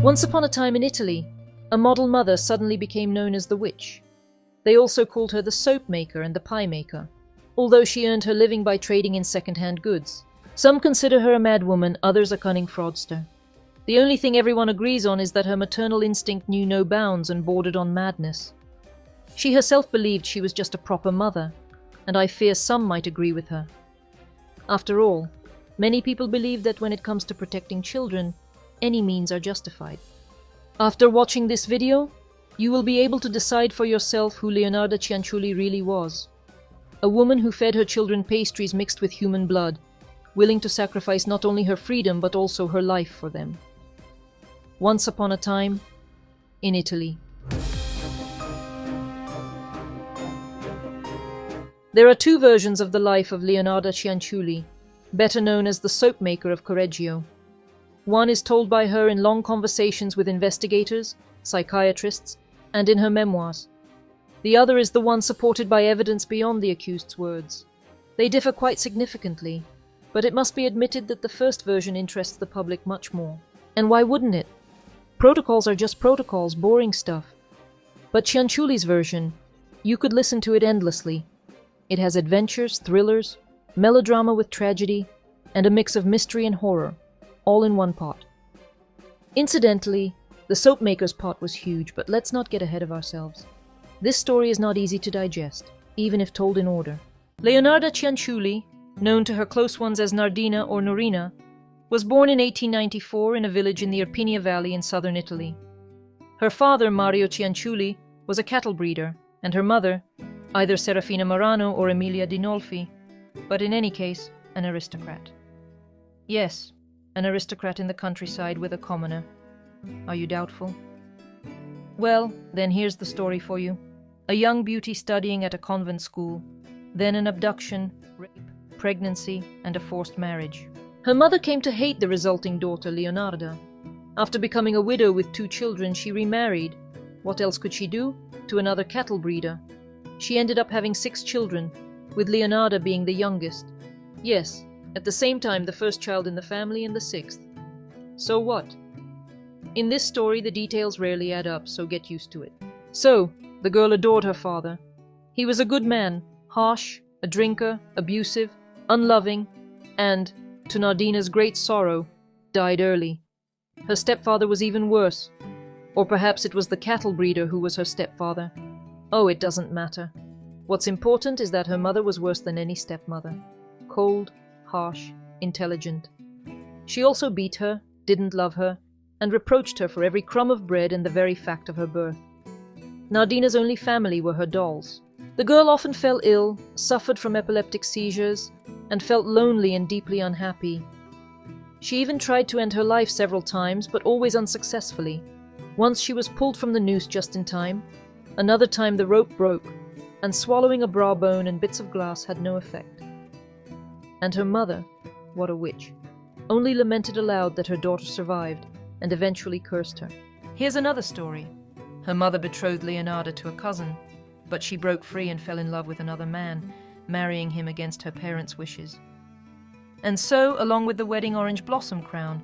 Once upon a time in Italy, a model mother suddenly became known as the witch. They also called her the soap maker and the pie maker, although she earned her living by trading in second-hand goods. Some consider her a madwoman, others a cunning fraudster. The only thing everyone agrees on is that her maternal instinct knew no bounds and bordered on madness. She herself believed she was just a proper mother, and I fear some might agree with her. After all, many people believe that when it comes to protecting children, any means are justified. After watching this video, you will be able to decide for yourself who Leonarda Cianciulli really was. A woman who fed her children pastries mixed with human blood, willing to sacrifice not only her freedom but also her life for them. Once upon a time, in Italy. There are two versions of the life of Leonarda Cianciulli, better known as the Soap-Maker of Correggio. One is told by her in long conversations with investigators, psychiatrists, and in her memoirs. The other is the one supported by evidence beyond the accused's words. They differ quite significantly, but it must be admitted that the first version interests the public much more. And why wouldn't it? Protocols are just protocols, boring stuff. But Cianciulli's version, you could listen to it endlessly. It has adventures, thrillers, melodrama with tragedy, and a mix of mystery and horror, all in one pot. Incidentally, the soap-maker's pot was huge, but let's not get ahead of ourselves. This story is not easy to digest, even if told in order. Leonarda Cianciulli, known to her close ones as Nardina or Norina, was born in 1894 in a village in the Irpinia Valley in southern Italy. Her father, Mario Cianciulli, was a cattle breeder, and her mother, either Serafina Marano or Emilia Dinolfi, but in any case, an aristocrat. Yes, an aristocrat in the countryside with a commoner. Are you doubtful? Well, then here's the story for you. A young beauty studying at a convent school, then an abduction, rape, pregnancy, and a forced marriage. Her mother came to hate the resulting daughter, Leonarda. After becoming a widow with 2 children, she remarried. What else could she do? To another cattle breeder. She ended up having 6 children, with Leonarda being the youngest. Yes, at the same time the first child in the family and the 6th. So what? In this story, the details rarely add up, so get used to it. So, the girl adored her father. He was a good man, harsh, a drinker, abusive, unloving, and, to Nardina's great sorrow, died early. Her stepfather was even worse. Or perhaps it was the cattle breeder who was her stepfather. Oh, it doesn't matter. What's important is that her mother was worse than any stepmother. Cold, harsh, intelligent. She also beat her, didn't love her, and reproached her for every crumb of bread and the very fact of her birth. Nardina's only family were her dolls. The girl often fell ill, suffered from epileptic seizures, and felt lonely and deeply unhappy. She even tried to end her life several times, but always unsuccessfully. Once she was pulled from the noose just in time, another time the rope broke, and swallowing a bra bone and bits of glass had no effect. And her mother, what a witch, only lamented aloud that her daughter survived, and eventually cursed her. Here's another story. Her mother betrothed Leonarda to a cousin, but she broke free and fell in love with another man, marrying him against her parents' wishes. And so, along with the wedding orange blossom crown,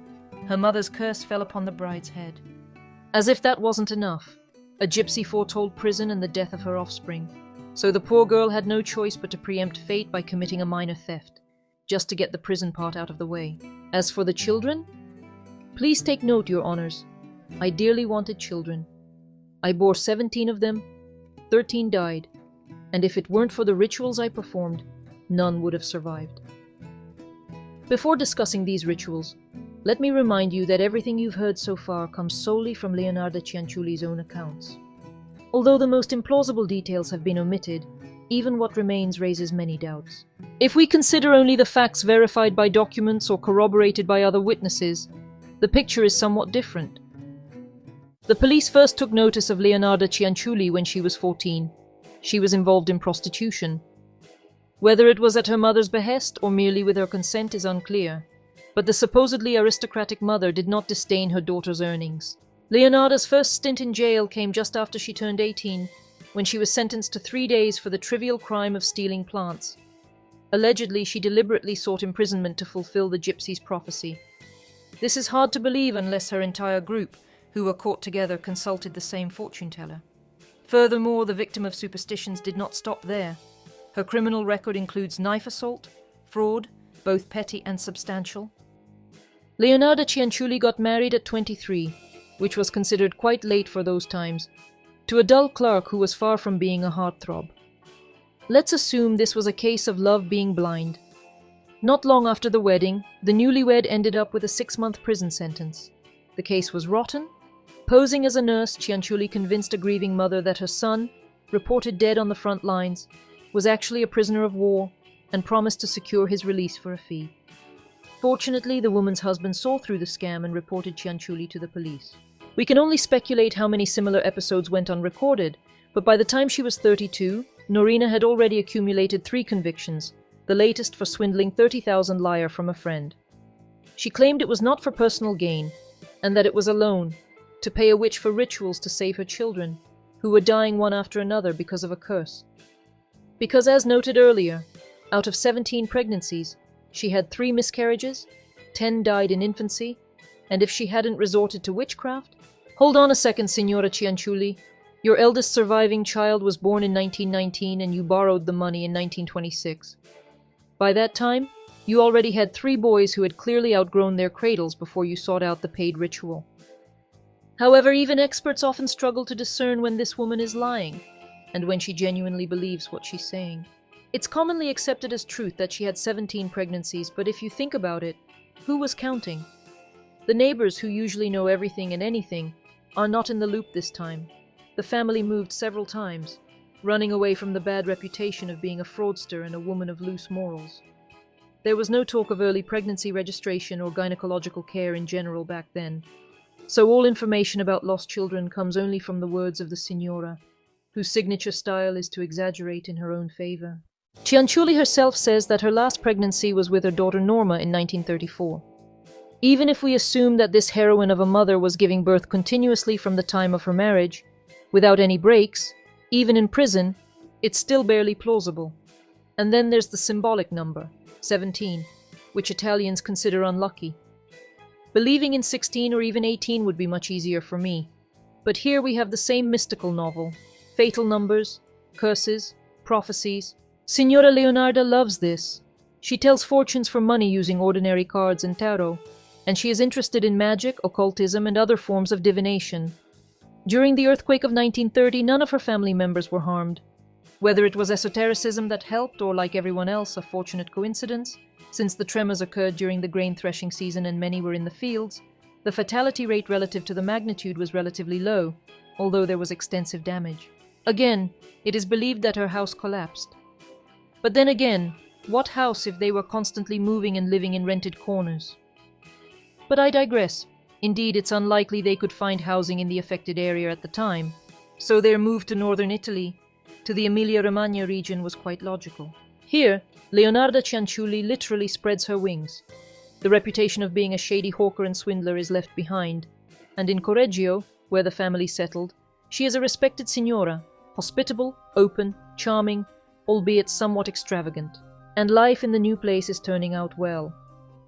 her mother's curse fell upon the bride's head. As if that wasn't enough, a gypsy foretold prison and the death of her offspring. So the poor girl had no choice but to preempt fate by committing a minor theft, just to get the prison part out of the way. As for the children, please take note, your honors. I dearly wanted children. I bore 17 of them, 13 died, and if it weren't for the rituals I performed, none would have survived. Before discussing these rituals, let me remind you that everything you've heard so far comes solely from Leonarda Cianciulli's own accounts. Although the most implausible details have been omitted, even what remains raises many doubts. If we consider only the facts verified by documents or corroborated by other witnesses, the picture is somewhat different. The police first took notice of Leonarda Cianciulli when she was 14. She was involved in prostitution. Whether it was at her mother's behest or merely with her consent is unclear, but the supposedly aristocratic mother did not disdain her daughter's earnings. Leonarda's first stint in jail came just after she turned 18, when she was sentenced to 3 days for the trivial crime of stealing plants. Allegedly, she deliberately sought imprisonment to fulfill the gypsy's prophecy. This is hard to believe unless her entire group, who were caught together, consulted the same fortune-teller. Furthermore, the victim of superstitions did not stop there. Her criminal record includes knife assault, fraud, both petty and substantial. Leonarda Cianciulli got married at 23, which was considered quite late for those times, to a dull clerk who was far from being a heartthrob. Let's assume this was a case of love being blind. Not long after the wedding, the newlywed ended up with a 6-month prison sentence. The case was rotten. Posing as a nurse, Cianciulli convinced a grieving mother that her son, reported dead on the front lines, was actually a prisoner of war and promised to secure his release for a fee. Fortunately, the woman's husband saw through the scam and reported Cianciulli to the police. We can only speculate how many similar episodes went unrecorded, but by the time she was 32, Norina had already accumulated 3 convictions, the latest for swindling 30,000 lire from a friend. She claimed it was not for personal gain, and that it was a loan, to pay a witch for rituals to save her children, who were dying one after another because of a curse. Because as noted earlier, out of 17 pregnancies, she had 3 miscarriages, 10 died in infancy, and if she hadn't resorted to witchcraft... Hold on a second, Signora Cianciulli. Your eldest surviving child was born in 1919 and you borrowed the money in 1926. By that time, you already had 3 boys who had clearly outgrown their cradles before you sought out the paid ritual. However, even experts often struggle to discern when this woman is lying, and when she genuinely believes what she's saying. It's commonly accepted as truth that she had 17 pregnancies, but if you think about it, who was counting? The neighbors, who usually know everything and anything, are not in the loop this time. The family moved several times, running away from the bad reputation of being a fraudster and a woman of loose morals. There was no talk of early pregnancy registration or gynecological care in general back then, so all information about lost children comes only from the words of the Signora, whose signature style is to exaggerate in her own favor. Cianciulli herself says that her last pregnancy was with her daughter Norma in 1934. Even if we assume that this heroine of a mother was giving birth continuously from the time of her marriage, without any breaks, even in prison, it's still barely plausible. And then there's the symbolic number, 17, which Italians consider unlucky. Believing in 16 or even 18 would be much easier for me. But here we have the same mystical novel, fatal numbers, curses, prophecies. Signora Leonarda loves this. She tells fortunes for money using ordinary cards and tarot, and she is interested in magic, occultism, and other forms of divination. During the earthquake of 1930, none of her family members were harmed. Whether it was esotericism that helped, or like everyone else, a fortunate coincidence, since the tremors occurred during the grain threshing season and many were in the fields, the fatality rate relative to the magnitude was relatively low, although there was extensive damage. Again, it is believed that her house collapsed. But then again, what house if they were constantly moving and living in rented corners? But I digress. Indeed, it's unlikely they could find housing in the affected area at the time, so their move to northern Italy, to the Emilia-Romagna region, was quite logical. Here, Leonarda Cianciulli literally spreads her wings. The reputation of being a shady hawker and swindler is left behind, and in Correggio, where the family settled, she is a respected signora, hospitable, open, charming, albeit somewhat extravagant. And life in the new place is turning out well.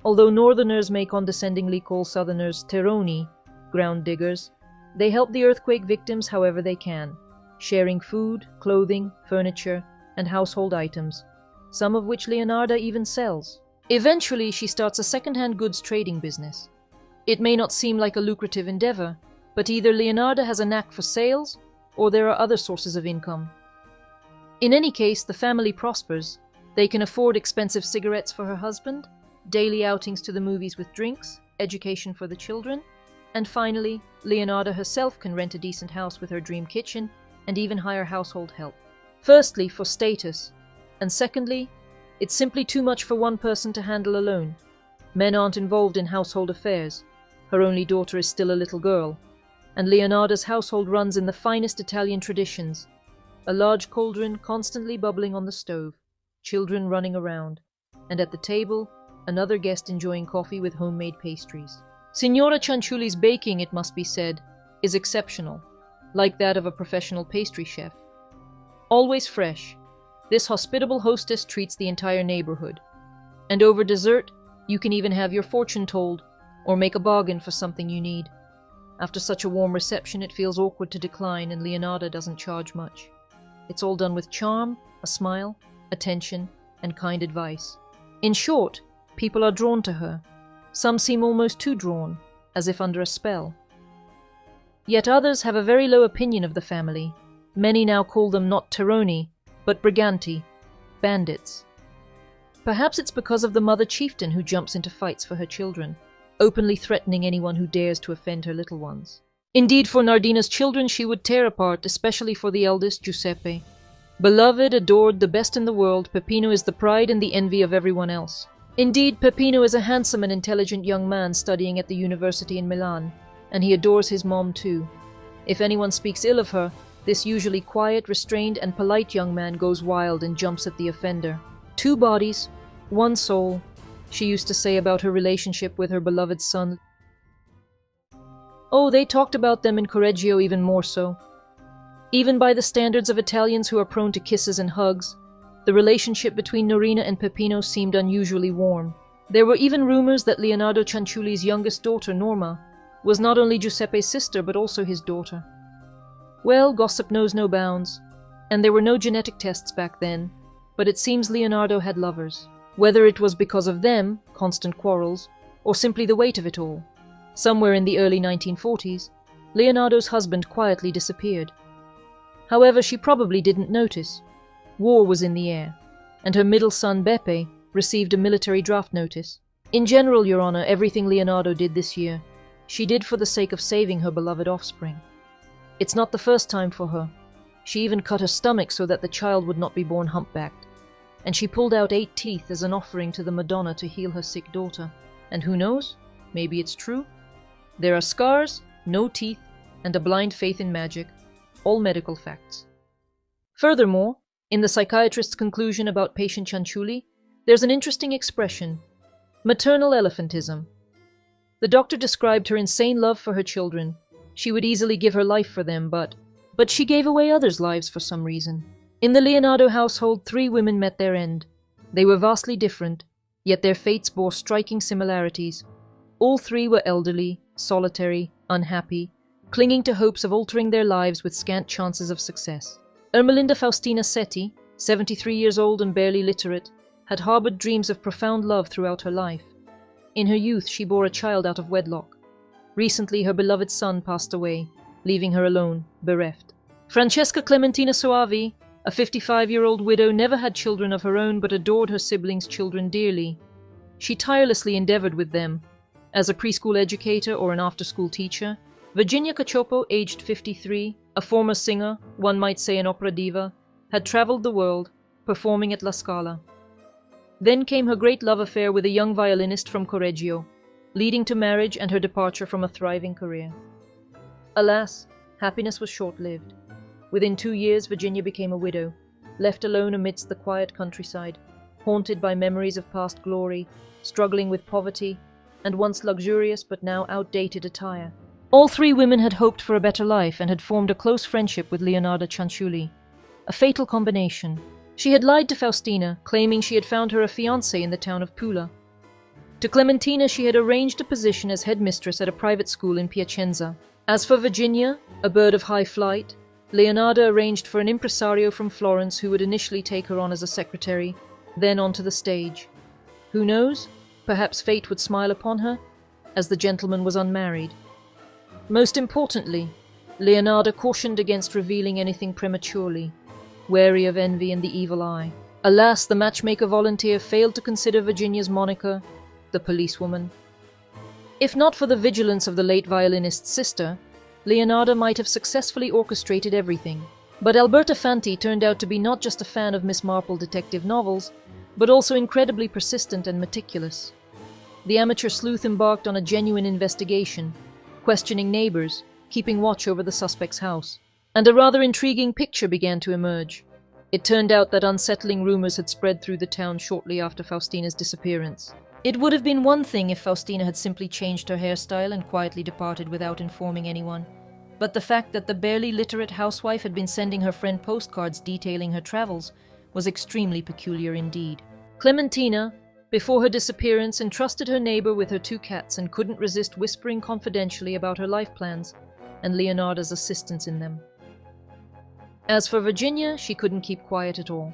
Although northerners may condescendingly call southerners terroni, ground diggers, they help the earthquake victims however they can, sharing food, clothing, furniture, and household items, some of which Leonarda even sells. Eventually, she starts a second-hand goods trading business. It may not seem like a lucrative endeavor, but either Leonarda has a knack for sales, or there are other sources of income. In any case, the family prospers. They can afford expensive cigarettes for her husband, daily outings to the movies with drinks, education for the children, and finally, Leonarda herself can rent a decent house with her dream kitchen and even hire household help. Firstly, for status, and secondly, it's simply too much for one person to handle alone. Men aren't involved in household affairs. Her only daughter is still a little girl, and Leonarda's household runs in the finest Italian traditions. A large cauldron constantly bubbling on the stove, children running around, and at the table, another guest enjoying coffee with homemade pastries. Signora Cianciulli's baking, it must be said, is exceptional, like that of a professional pastry chef. Always fresh, this hospitable hostess treats the entire neighborhood. And over dessert, you can even have your fortune told, or make a bargain for something you need. After such a warm reception, it feels awkward to decline, and Leonarda doesn't charge much. It's all done with charm, a smile, attention, and kind advice. In short, people are drawn to her. Some seem almost too drawn, as if under a spell. Yet others have a very low opinion of the family. Many now call them not Teroni, but briganti, bandits. Perhaps it's because of the mother chieftain who jumps into fights for her children, openly threatening anyone who dares to offend her little ones. Indeed, for Nardina's children she would tear apart, especially for the eldest, Giuseppe. Beloved, adored, the best in the world, Peppino is the pride and the envy of everyone else. Indeed, Peppino is a handsome and intelligent young man studying at the university in Milan, and he adores his mom too. If anyone speaks ill of her, this usually quiet, restrained, and polite young man goes wild and jumps at the offender. 2 bodies, 1 soul, she used to say about her relationship with her beloved son. Oh, they talked about them in Correggio even more so. Even by the standards of Italians who are prone to kisses and hugs, the relationship between Norina and Peppino seemed unusually warm. There were even rumors that Leonarda Cianciulli's youngest daughter, Norma, was not only Giuseppe's sister but also his daughter. Well, gossip knows no bounds, and there were no genetic tests back then, but it seems Leonardo had lovers. Whether it was because of them, constant quarrels, or simply the weight of it all. Somewhere in the early 1940s, Leonardo's husband quietly disappeared. However, she probably didn't notice. War was in the air, and her middle son Beppe received a military draft notice. In general, Your Honor, everything Leonardo did this year, she did for the sake of saving her beloved offspring. It's not the first time for her. She even cut her stomach so that the child would not be born humpbacked. And she pulled out 8 teeth as an offering to the Madonna to heal her sick daughter. And who knows? Maybe it's true. There are scars, no teeth, and a blind faith in magic. All medical facts. Furthermore, in the psychiatrist's conclusion about patient Cianciulli, there's an interesting expression: maternal elephantism. The doctor described her insane love for her children. She would easily give her life for them, but she gave away others' lives for some reason. In the Leonardo household, 3 women met their end. They were vastly different, yet their fates bore striking similarities. All 3 were elderly, solitary, unhappy, clinging to hopes of altering their lives with scant chances of success. Ermelinda Faustina Setti, 73 years old and barely literate, had harbored dreams of profound love throughout her life. In her youth, she bore a child out of wedlock. Recently, her beloved son passed away, leaving her alone, bereft. Francesca Clementina Soavi, a 55-year-old widow, never had children of her own but adored her siblings' children dearly. She tirelessly endeavored with them. As a preschool educator or an after-school teacher, Virginia Cacioppo, aged 53, a former singer, one might say an opera diva, had traveled the world, performing at La Scala. Then came her great love affair with a young violinist from Correggio, leading to marriage and her departure from a thriving career. Alas, happiness was short-lived. Within 2 years, Virginia became a widow, left alone amidst the quiet countryside, haunted by memories of past glory, struggling with poverty, and once luxurious but now outdated attire. All 3 women had hoped for a better life and had formed a close friendship with Leonarda Cianciulli. A fatal combination. She had lied to Faustina, claiming she had found her a fiancé in the town of Pula. To Clementina, she had arranged a position as headmistress at a private school in Piacenza. As for Virginia, a bird of high flight, Leonarda arranged for an impresario from Florence who would initially take her on as a secretary, then onto the stage. Who knows? Perhaps fate would smile upon her, as the gentleman was unmarried. Most importantly, Leonarda cautioned against revealing anything prematurely, wary of envy and the evil eye. Alas, the matchmaker volunteer failed to consider Virginia's moniker, the policewoman. If not for the vigilance of the late violinist's sister, Leonarda might have successfully orchestrated everything. But Alberta Fanti turned out to be not just a fan of Miss Marple detective novels, but also incredibly persistent and meticulous. The amateur sleuth embarked on a genuine investigation, questioning neighbors, keeping watch over the suspect's house. And a rather intriguing picture began to emerge. It turned out that unsettling rumors had spread through the town shortly after Faustina's disappearance. It would have been one thing if Faustina had simply changed her hairstyle and quietly departed without informing anyone. But the fact that the barely literate housewife had been sending her friend postcards detailing her travels was extremely peculiar indeed. Clementina, Before her disappearance, entrusted her neighbor with her 2 cats and couldn't resist whispering confidentially about her life plans and Leonarda's assistance in them. As for Virginia, she couldn't keep quiet at all.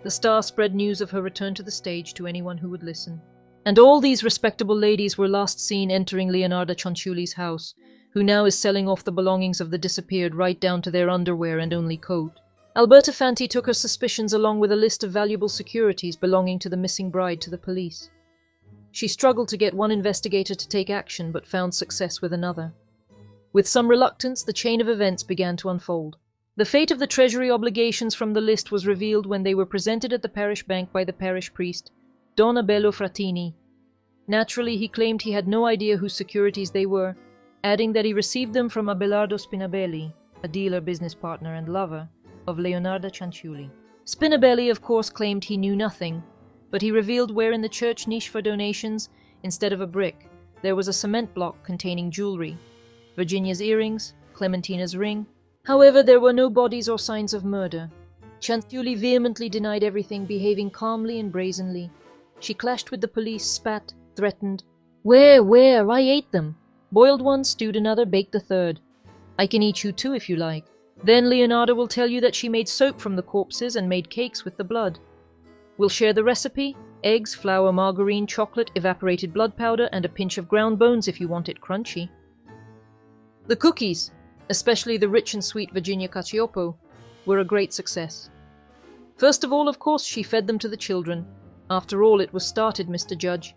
The Star spread news of her return to the stage to anyone who would listen. And all these respectable ladies were last seen entering Leonarda Cianciulli's house, who now is selling off the belongings of the disappeared right down to their underwear and only coat. Alberta Fanti took her suspicions along with a list of valuable securities belonging to the missing bride to the police. She struggled to get one investigator to take action, but found success with another. With some reluctance, the chain of events began to unfold. The fate of the treasury obligations from the list was revealed when they were presented at the parish bank by the parish priest, Don Abello Frattini. Naturally, he claimed he had no idea whose securities they were, adding that he received them from Abelardo Spinabelli, a dealer, business partner, and lover of Leonarda Cianciulli. Spinabelli, of course, claimed he knew nothing, but he revealed where in the church niche for donations, instead of a brick, there was a cement block containing jewelry, Virginia's earrings, Clementina's ring. However, there were no bodies or signs of murder. Cianciulli vehemently denied everything, behaving calmly and brazenly. She clashed with the police, spat, threatened. Where? I ate them. Boiled one, stewed another, baked the third. I can eat you too if you like. Then Leonarda will tell you that she made soap from the corpses and made cakes with the blood. We'll share the recipe: eggs, flour, margarine, chocolate, evaporated blood powder, and a pinch of ground bones if you want it crunchy. The cookies, especially the rich and sweet Virginia Cacioppo, were a great success. First of all, of course, she fed them to the children. After all, it was started, Mr. Judge,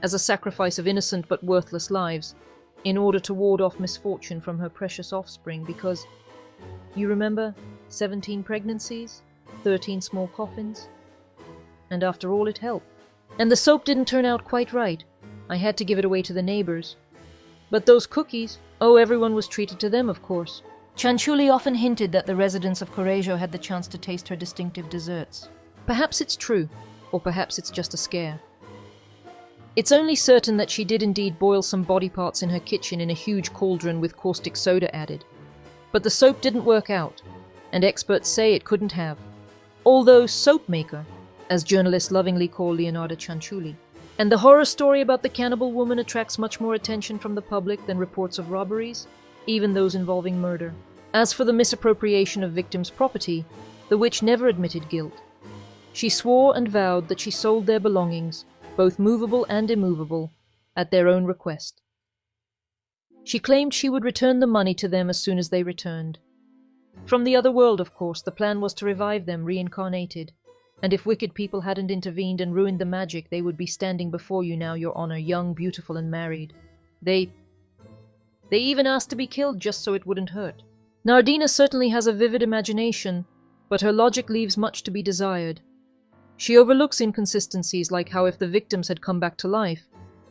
as a sacrifice of innocent but worthless lives, in order to ward off misfortune from her precious offspring, because, you remember, 17 pregnancies, 13 small coffins? And after all, it helped. And the soap didn't turn out quite right. I had to give it away to the neighbors. But those cookies, everyone was treated to them, of course. Cianciulli often hinted that the residents of Correggio had the chance to taste her distinctive desserts. Perhaps it's true, or perhaps it's just a scare. It's only certain that she did indeed boil some body parts in her kitchen in a huge cauldron with caustic soda added. But the soap didn't work out, and experts say it couldn't have. Although Soap-Maker, as journalists lovingly call Leonarda Cianciulli, and the horror story about the cannibal woman attracts much more attention from the public than reports of robberies, even those involving murder. As for the misappropriation of victims' property, the witch never admitted guilt. She swore and vowed that she sold their belongings, both movable and immovable, at their own request. She claimed she would return the money to them as soon as they returned. From the other world, of course, the plan was to revive them reincarnated, and if wicked people hadn't intervened and ruined the magic, they would be standing before you now, Your Honor, young, beautiful, and married. They even asked to be killed just so it wouldn't hurt. Nardina certainly has a vivid imagination, but her logic leaves much to be desired. She overlooks inconsistencies like how if the victims had come back to life,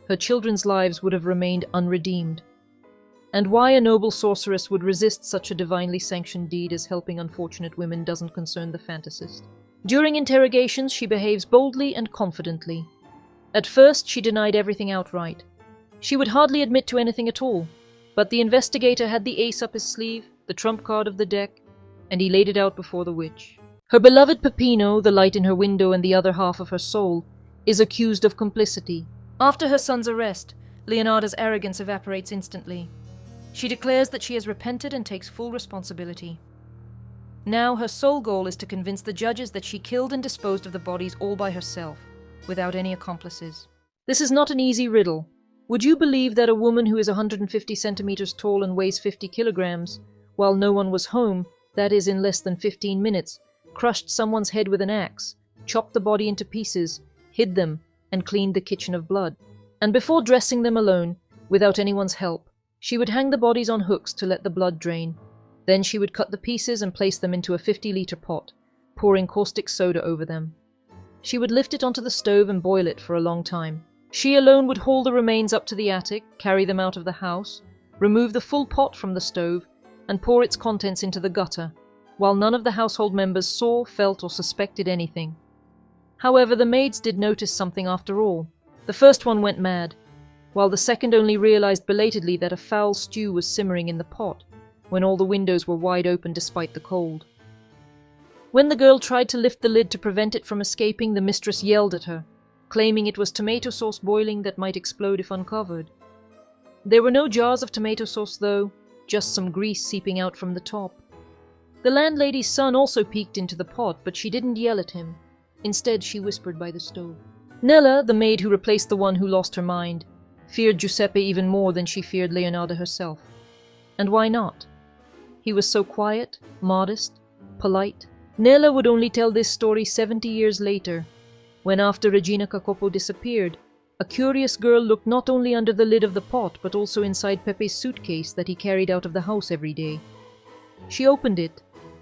her children's lives would have remained unredeemed. And why a noble sorceress would resist such a divinely sanctioned deed as helping unfortunate women doesn't concern the fantasist. During interrogations, she behaves boldly and confidently. At first, she denied everything outright. She would hardly admit to anything at all, but the investigator had the ace up his sleeve, the trump card of the deck, and he laid it out before the witch. Her beloved Peppino, the light in her window and the other half of her soul, is accused of complicity. After her son's arrest, Leonarda's arrogance evaporates instantly. She declares that she has repented and takes full responsibility. Now her sole goal is to convince the judges that she killed and disposed of the bodies all by herself, without any accomplices. This is not an easy riddle. Would you believe that a woman who is 150 centimeters tall and weighs 50 kilograms, while no one was home, that is in less than 15 minutes, crushed someone's head with an axe, chopped the body into pieces, hid them, and cleaned the kitchen of blood? And before dressing them alone, without anyone's help, she would hang the bodies on hooks to let the blood drain. Then she would cut the pieces and place them into a 50-liter pot, pouring caustic soda over them. She would lift it onto the stove and boil it for a long time. She alone would haul the remains up to the attic, carry them out of the house, remove the full pot from the stove, and pour its contents into the gutter, while none of the household members saw, felt, or suspected anything. However, the maids did notice something after all. The first one went mad, while the second only realized belatedly that a foul stew was simmering in the pot, when all the windows were wide open despite the cold. When the girl tried to lift the lid to prevent it from escaping, the mistress yelled at her, claiming it was tomato sauce boiling that might explode if uncovered. There were no jars of tomato sauce though, just some grease seeping out from the top. The landlady's son also peeked into the pot, but she didn't yell at him. Instead, she whispered by the stove. Nella, the maid who replaced the one who lost her mind, feared Giuseppe even more than she feared Leonarda herself. And why not? He was so quiet, modest, polite. Nella would only tell this story 70 years later, when after Regina Cacopo disappeared, a curious girl looked not only under the lid of the pot but also inside Pepe's suitcase that he carried out of the house every day. She opened it,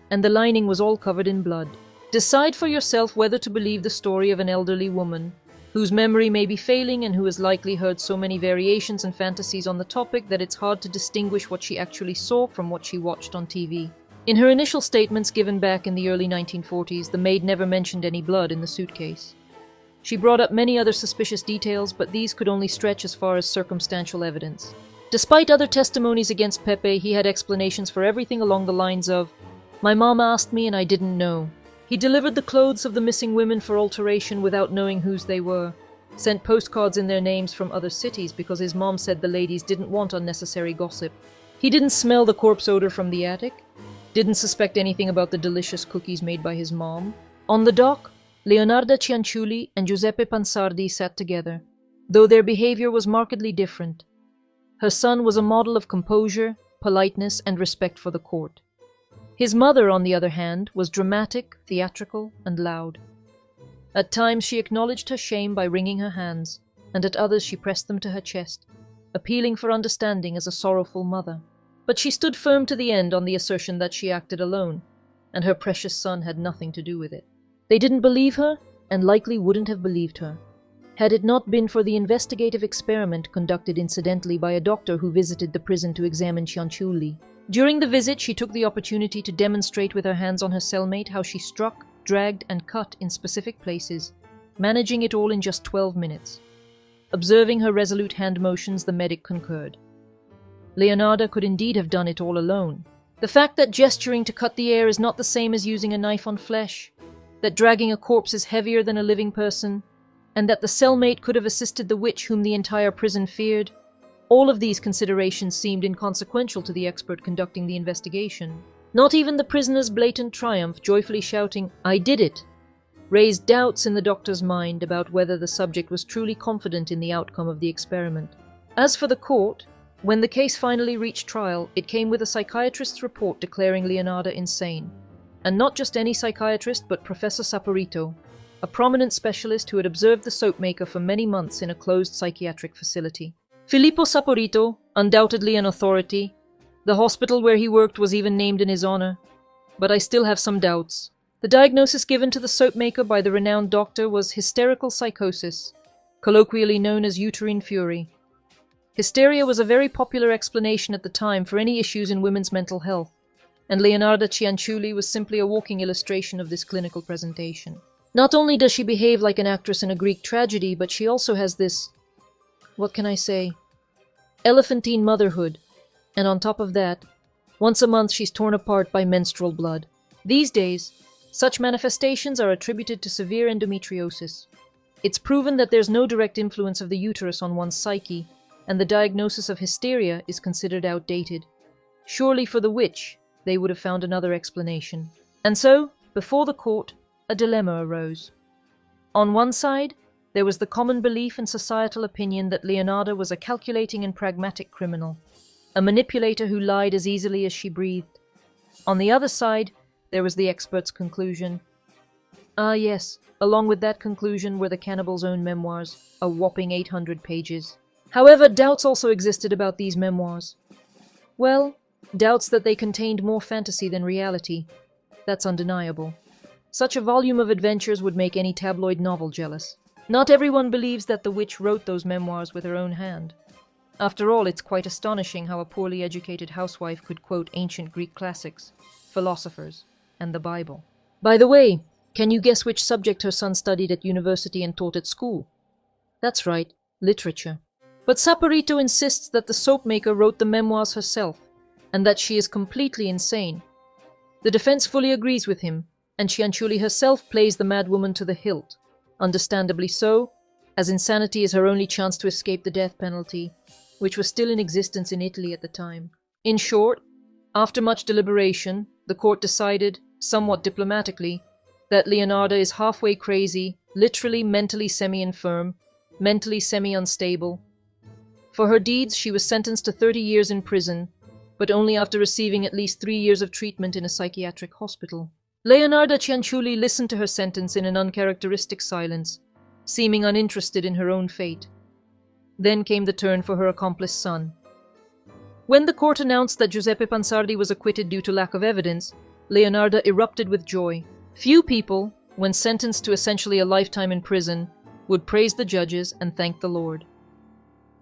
and the lining was all covered in blood. Decide for yourself whether to believe the story of an elderly woman, whose memory may be failing and who has likely heard so many variations and fantasies on the topic that it's hard to distinguish what she actually saw from what she watched on TV. In her initial statements given back in the early 1940s, the maid never mentioned any blood in the suitcase. She brought up many other suspicious details, but these could only stretch as far as circumstantial evidence. Despite other testimonies against Pepe, he had explanations for everything along the lines of, "My mom asked me and I didn't know." He delivered the clothes of the missing women for alteration without knowing whose they were, sent postcards in their names from other cities because his mom said the ladies didn't want unnecessary gossip. He didn't smell the corpse odor from the attic, didn't suspect anything about the delicious cookies made by his mom. On the dock, Leonarda Cianciulli and Giuseppe Pansardi sat together, though their behavior was markedly different. Her son was a model of composure, politeness, and respect for the court. His mother, on the other hand, was dramatic, theatrical, and loud. At times she acknowledged her shame by wringing her hands, and at others she pressed them to her chest, appealing for understanding as a sorrowful mother. But she stood firm to the end on the assertion that she acted alone, and her precious son had nothing to do with it. They didn't believe her, and likely wouldn't have believed her, had it not been for the investigative experiment conducted incidentally by a doctor who visited the prison to examine Cianciulli. During the visit, she took the opportunity to demonstrate with her hands on her cellmate how she struck, dragged, and cut in specific places, managing it all in just 12 minutes. Observing her resolute hand motions, the medic concurred. Leonarda could indeed have done it all alone. The fact that gesturing to cut the air is not the same as using a knife on flesh, that dragging a corpse is heavier than a living person, and that the cellmate could have assisted the witch whom the entire prison feared, all of these considerations seemed inconsequential to the expert conducting the investigation. Not even the prisoner's blatant triumph, joyfully shouting, "I did it," raised doubts in the doctor's mind about whether the subject was truly confident in the outcome of the experiment. As for the court, when the case finally reached trial, it came with a psychiatrist's report declaring Leonarda insane. And not just any psychiatrist, but Professor Saporito, a prominent specialist who had observed the soap-maker for many months in a closed psychiatric facility. Filippo Saporito, undoubtedly an authority. The hospital where he worked was even named in his honor. But I still have some doubts. The diagnosis given to the soap-maker by the renowned doctor was hysterical psychosis, colloquially known as uterine fury. Hysteria was a very popular explanation at the time for any issues in women's mental health, and Leonarda Cianciulli was simply a walking illustration of this clinical presentation. Not only does she behave like an actress in a Greek tragedy, but she also has this, what can I say, elephantine motherhood, and on top of that, once a month she's torn apart by menstrual blood. These days, such manifestations are attributed to severe endometriosis. It's proven that there's no direct influence of the uterus on one's psyche, and the diagnosis of hysteria is considered outdated. Surely for the witch, they would have found another explanation. And so, before the court, a dilemma arose. On one side, there was the common belief and societal opinion that Leonarda was a calculating and pragmatic criminal, a manipulator who lied as easily as she breathed. On the other side, there was the expert's conclusion. Ah yes, along with that conclusion were the cannibal's own memoirs, a whopping 800 pages. However, doubts also existed about these memoirs. Well, doubts that they contained more fantasy than reality. That's undeniable. Such a volume of adventures would make any tabloid novel jealous. Not everyone believes that the witch wrote those memoirs with her own hand. After all, it's quite astonishing how a poorly educated housewife could quote ancient Greek classics, philosophers, and the Bible. By the way, can you guess which subject her son studied at university and taught at school? That's right, literature. But Saporito insists that the soap-maker wrote the memoirs herself, and that she is completely insane. The defense fully agrees with him, and Cianciulli herself plays the madwoman to the hilt. Understandably so, as insanity is her only chance to escape the death penalty, which was still in existence in Italy at the time. In short, after much deliberation, the court decided, somewhat diplomatically, that Leonarda is halfway crazy, literally mentally semi-infirm, mentally semi-unstable. For her deeds, she was sentenced to 30 years in prison, but only after receiving at least 3 years of treatment in a psychiatric hospital. Leonarda Cianciulli listened to her sentence in an uncharacteristic silence, seeming uninterested in her own fate. Then came the turn for her accomplice son. When the court announced that Giuseppe Pansardi was acquitted due to lack of evidence, Leonarda erupted with joy. Few people, when sentenced to essentially a lifetime in prison, would praise the judges and thank the Lord.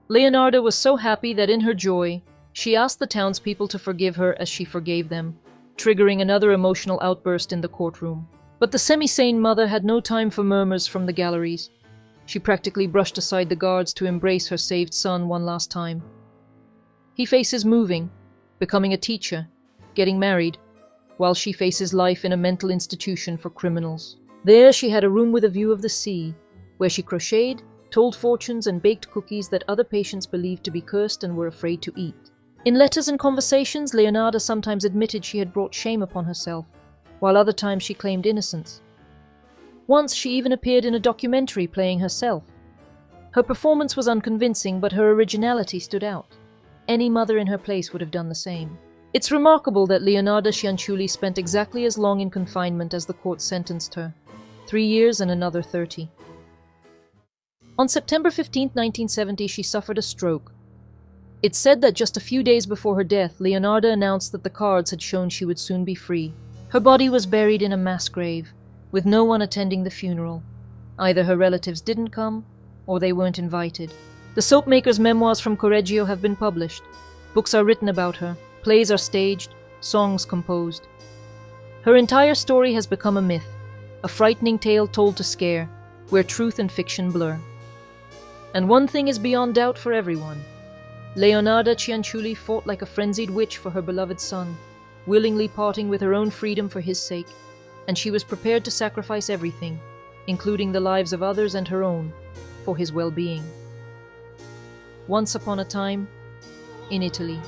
Leonarda was so happy that in her joy, she asked the townspeople to forgive her as she forgave them, triggering another emotional outburst in the courtroom. But the semi-sane mother had no time for murmurs from the galleries. She practically brushed aside the guards to embrace her saved son one last time. He faces moving, becoming a teacher, getting married, while she faces life in a mental institution for criminals. There she had a room with a view of the sea, where she crocheted, told fortunes and baked cookies that other patients believed to be cursed and were afraid to eat. In letters and conversations, Leonarda sometimes admitted she had brought shame upon herself, while other times she claimed innocence. Once she even appeared in a documentary playing herself. Her performance was unconvincing, but her originality stood out. Any mother in her place would have done the same. It's remarkable that Leonarda Cianciulli spent exactly as long in confinement as the court sentenced her, 3 years and another 30. On September 15, 1970, she suffered a stroke. It's said that just a few days before her death, Leonarda announced that the cards had shown she would soon be free. Her body was buried in a mass grave, with no one attending the funeral. Either her relatives didn't come, or they weren't invited. The Soap-Maker's memoirs from Correggio have been published. Books are written about her, plays are staged, songs composed. Her entire story has become a myth, a frightening tale told to scare, where truth and fiction blur. And one thing is beyond doubt for everyone. Leonarda Cianciulli fought like a frenzied witch for her beloved son, willingly parting with her own freedom for his sake, and she was prepared to sacrifice everything, including the lives of others and her own, for his well-being. Once upon a time, in Italy.